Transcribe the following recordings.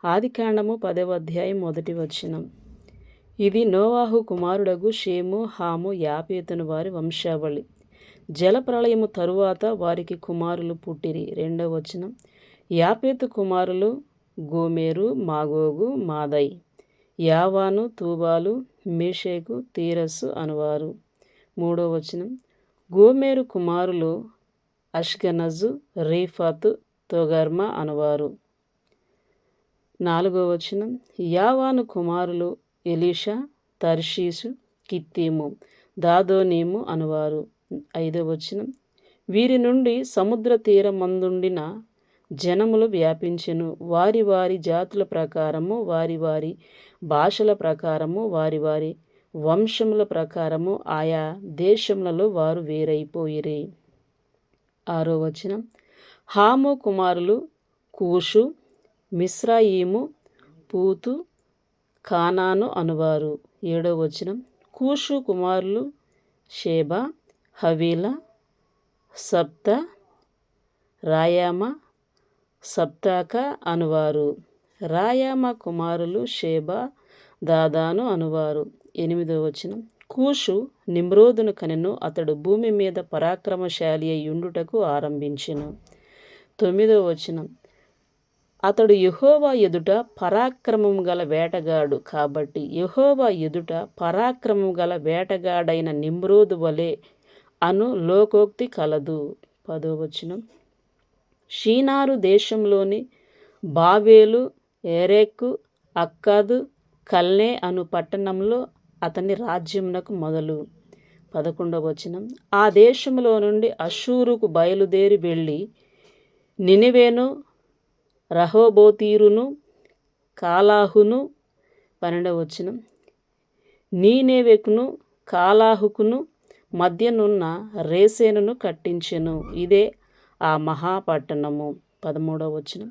ఆదికాండము 10వ అధ్యాయం 1 వచనం. ఇది నోవాహు కుమారుడగు షేము, హాము, యాపేతును వారి వంశావళి. జలప్రళయము తరువాత వారికి కుమారులు పుట్టిరి. 2వ వచనం. యాపేతు కుమారులు గోమెరు, మాగోగు, మాదై, యావాను, తూబాలు, మేషేకు, తీరస్సు అనువారు. 3వ వచనం. గోమెరు కుమారులు అష్కనజు, రీఫతు, తొగర్మ అనువారు. 4వ వచనం. యావాను కుమారులు ఎలీషా, తర్షీషు, కిత్తీము, దాదోనీము అనువారు. 5వ వచనం. వీరి నుండి సముద్ర తీరమందుండిన జనములు వ్యాపించెను. వారి వారి జాతుల ప్రకారము, వారి వారి భాషల ప్రకారము, వారి వారి వంశముల ప్రకారము ఆయా దేశములలో వారు వేరైపోయిరి. 6వ వచనం. హాము కుమారులు కూషు, మిస్రాయిము, పూతు, కానాను అనువారు. 7వ వచనం. కూషు కుమారులు షేబ, హవీల, సప్త, రాయామ, సప్తాక అనువారు. రాయామ కుమారులు షేబ, దాదాను అనువారు. 8వ వచనం. కూషు నిమ్రోదును కనెను. అతడు భూమి మీద పరాక్రమశాలి అయ్యుండుటకు ఆరంభించెను. 9వ వచనం. అతడు యెహోవా ఎదుట పరాక్రమము గల వేటగాడు కాబట్టి యెహోవా ఎదుట పరాక్రమము గల వేటగాడైన నిమ్రోదు వలె అను లోకోక్తి కలదు. 10వ వచనం. షీనారు దేశంలోని బాబేలు, ఎరెకు, అక్కాదు, కల్నే అను పట్టణంలో అతని రాజ్యమునకు మొదలు. 11వ వచనం. ఆ దేశములో నుండి అషూరుకు బయలుదేరి వెళ్ళి నినివేను, రహోబోతీరును, కాలాహును. 12వ వచనం. నీనెవెకును, కాలాహుకును మధ్యనున్న రేసేనును కట్టించెను. ఇదే ఆ మహాపట్టణము. 13వ వచనం.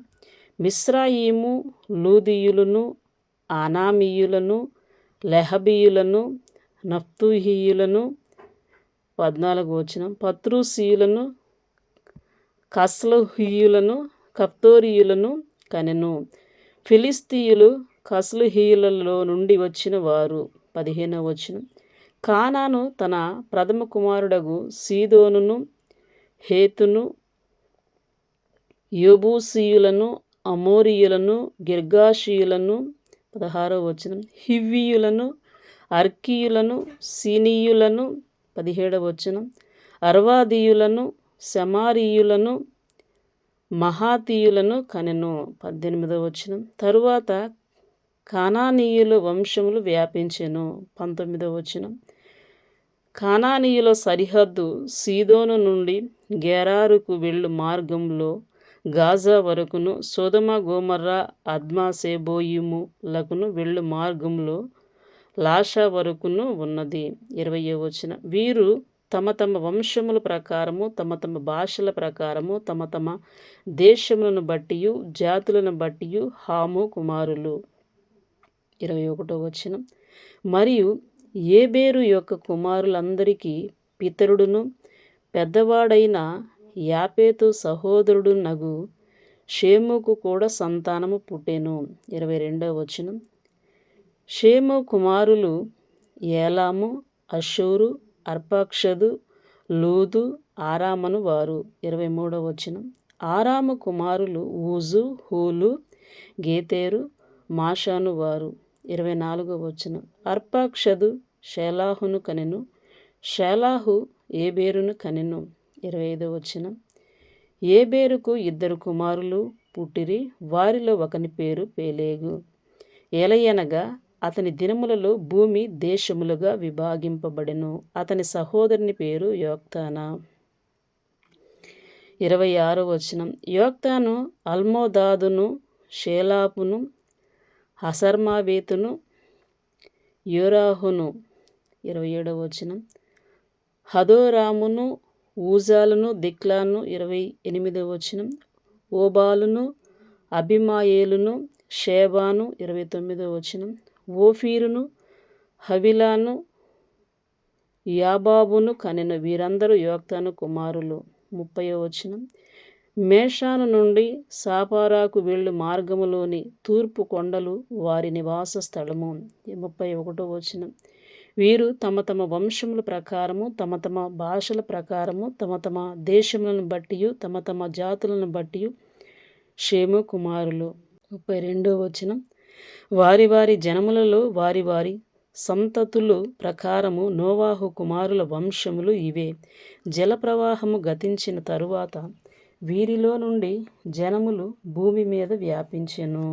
మిస్రాయిము, లూదీయులను, అనామీయులను, లెహబీయులను, నఫ్తూహీయులను. 14వ వచనం. పత్రూసీయులను, కస్లుహీయులను, కఫ్తోరీయులను కనెను. ఫిలిస్తీయులు కస్లుహీయులలో నుండి వచ్చిన వారు. 15వ వచనం. కానాను తన ప్రథమ కుమారుడగు సీదోనును, హేతును, యెబూసీయులను, అమోరీయులను, గిర్గాషీయులను. 16వ వచనం. హివ్వీయులను, అర్కీయులను, సీనీయులను. 17వ వచనం. అర్వాదీయులను, శమారీయులను, మహాతీయులను కనెను. 18వ వచనం. తరువాత కానానీయుల వంశములు వ్యాపించెను. 19వ వచనం. కానానీయుల సరిహద్దు సీదోను నుండి గెరారుకు వెళ్ళు మార్గంలో గాజా వరకును, సొదొమ, గొమొర్రా, అద్మా, సెబోయిములకును వెళ్ళు మార్గంలో లాషా వరకును ఉన్నది. 20వ వచనం. వీరు తమ తమ వంశముల ప్రకారము, తమ తమ భాషల ప్రకారము, తమ తమ దేశములను బట్టియు జాతులను బట్టియు హాము కుమారులు. 21వ వచనం. మరియు ఏబేరు యొక్క కుమారులందరికీ పితరుడును పెద్దవాడైన యాపేతు సహోదరుడు నగు షేముకు కూడా సంతానము పుట్టెను. 22వ వచనం. షేము కుమారులు ఏలాము, అషూరు, అర్పక్షదు, లూదు, ఆరామను వారు. 23వ వచనం. ఆరాము కుమారులు ఊజు, హూలు, గేతేరు, మాషాను వారు. 24వ వచనం. అర్పక్షదు షేలాహును కనెను. షేలాహు ఏబేరును కనెను. 25వ వచనం. ఏబేరుకు 2 కుమారులు పుట్టిరి. వారిలో ఒకని పేరు పేలేగు. ఏలయనగా అతని దినములలో భూమి దేశములుగా విభాగింపబడెను. అతని సహోదరుని పేరు యోక్తానా. 26వ వచనం. యోక్తాను అల్మోదాదును, షేలాపును, హసర్మావేతును, యోరాహును. 27వ వచనం. హదోరామును, ఊజాలను, దిక్లాను. 28వ వచనం. ఓబాలును, అబిమాయేలును, షేబాను. 29వ వచనం. ఓఫీరును, హవిలాను, యాబాబును కనెను. వీరందరూ యోక్తాను కుమారులు. 30వ వచనం. మేషాను నుండి సాపారాకు వెళ్ళు మార్గములోని తూర్పు కొండలు వారి నివాస స్థలము. 31వ వచనం. వీరు తమ తమ వంశముల ప్రకారము, తమ తమ భాషల ప్రకారము, తమ తమ దేశములను బట్టి, తమ తమ జాతులను బట్టి షేము కుమారులు. 32వ వచనం. వారి వారి జనములలో వారి వారి సంతతులు ప్రకారము నోవాహు కుమారుల వంశములు ఇవే. జలప్రవాహము గతించిన తరువాత వీరిలో నుండి జనములు భూమి మీద వ్యాపించెను.